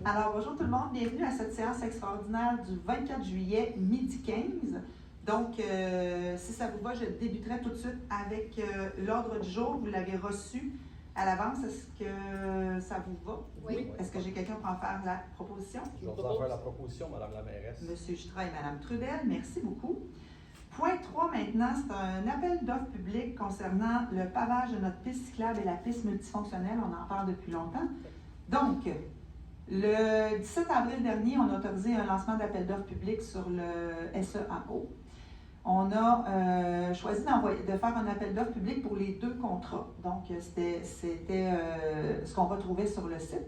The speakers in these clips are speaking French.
Alors, bonjour tout le monde, bienvenue à cette séance extraordinaire du 24 juillet, midi 15. Donc, si ça vous va, je débuterai tout de suite avec l'ordre du jour. Vous l'avez reçu à l'avance. Est-ce que ça vous va? Oui. Est-ce que j'ai quelqu'un pour en faire la proposition? Je vais vous en faire la proposition, Madame la mairesse. Monsieur Jutra et Madame Trudel, merci beaucoup. Point 3 maintenant, c'est un appel d'offres public concernant le pavage de notre piste cyclable et la piste multifonctionnelle. On en parle depuis longtemps. Donc, le 17 avril dernier, on a autorisé un lancement d'appel d'offres public sur le SEAO. On a choisi de faire un appel d'offres public pour les deux contrats. Donc, c'était ce qu'on retrouvait sur le site.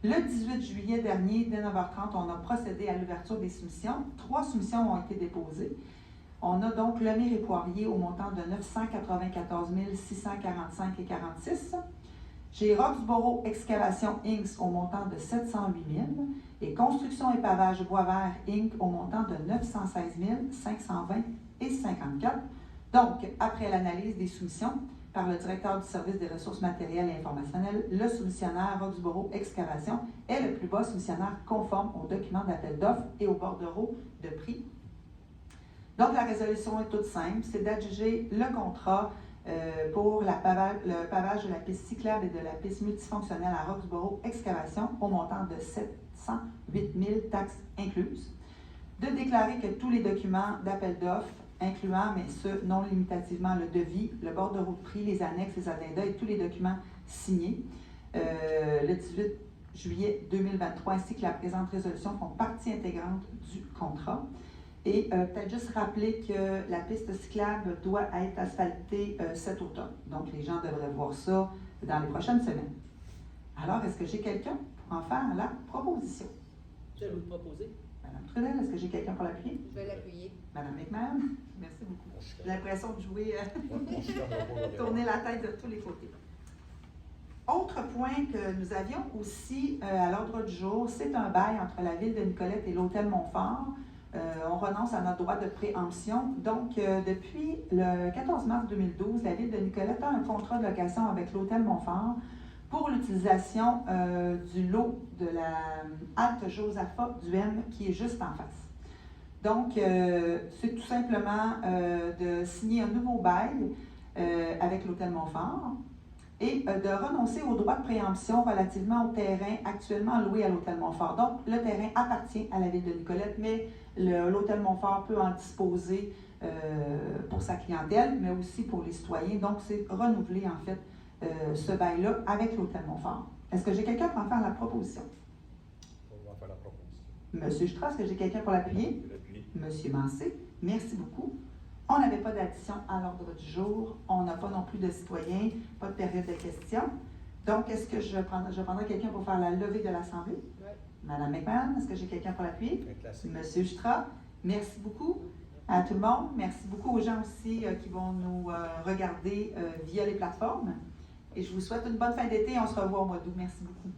Le 18 juillet dernier, dès 9h30, on a procédé à l'ouverture des soumissions. 3 soumissions ont été déposées. On a donc Lemire et Poirier au montant de 994 645,46 $. J'ai Roxboro Excavation Inc. au montant de 708 000 $ et Construction et Pavage Boisvert Inc. au montant de 916 520,54 $. Donc, après l'analyse des soumissions par le directeur du service des ressources matérielles et informationnelles, le soumissionnaire Roxboro Excavation est le plus bas soumissionnaire conforme au document d'appel d'offres et aux bordereaux de prix. Donc, la résolution est toute simple, c'est d'adjuger le contrat pour le pavage de la piste cyclable et de la piste multifonctionnelle à Roxboro Excavation au montant de 708 000 $ taxes incluses, de déclarer que tous les documents d'appel d'offres, incluant, mais ce non limitativement, le devis, le bordereau de prix, les annexes, les addendas et tous les documents signés le 18 juillet 2023, ainsi que la présente résolution font partie intégrante du contrat. Et peut-être juste rappeler que la piste cyclable doit être asphaltée cet automne. Donc, les gens devraient voir ça dans les prochaines semaines. Alors, est-ce que j'ai quelqu'un pour en faire la proposition? Je vais vous le proposer. Madame Trudel, est-ce que j'ai quelqu'un pour l'appuyer? Je vais l'appuyer. Madame McMahon, merci beaucoup. J'ai l'impression de jouer, Ouais, tourner la tête de tous les côtés. Autre point que nous avions aussi à l'ordre du jour, c'est un bail entre la Ville de Nicolette et l'Hôtel Montfort. On renonce à notre droit de préemption. Donc, depuis le 14 mars 2012, la Ville de Nicolette a un contrat de location avec l'Hôtel Montfort pour l'utilisation du lot de la halte Josaphat du M qui est juste en face. Donc, c'est tout simplement de signer un nouveau bail avec l'Hôtel Montfort et de renoncer au droit de préemption relativement au terrain actuellement loué à l'Hôtel Montfort. Donc, le terrain appartient à la Ville de Nicolette, mais l'Hôtel Montfort peut en disposer pour sa clientèle, mais aussi pour les citoyens. Donc, c'est renouveler, en fait, ce bail-là avec l'Hôtel Montfort. Est-ce que j'ai quelqu'un pour en faire la proposition? On va faire la proposition. Monsieur Jutra, est-ce que j'ai quelqu'un pour l'appuyer? Monsieur Mancé, merci beaucoup. On n'avait pas d'addition à l'ordre du jour. On n'a pas non plus de citoyens, pas de période de questions. Donc, est-ce que je prendrai quelqu'un pour faire la levée de l'Assemblée? Oui. Madame McMahon, est-ce que j'ai quelqu'un pour l'appuyer? Un classique. Monsieur Jutra, merci beaucoup à tout le monde. Merci beaucoup aux gens aussi qui vont nous regarder via les plateformes. Et je vous souhaite une bonne fin d'été et on se revoit au mois d'août. Merci beaucoup.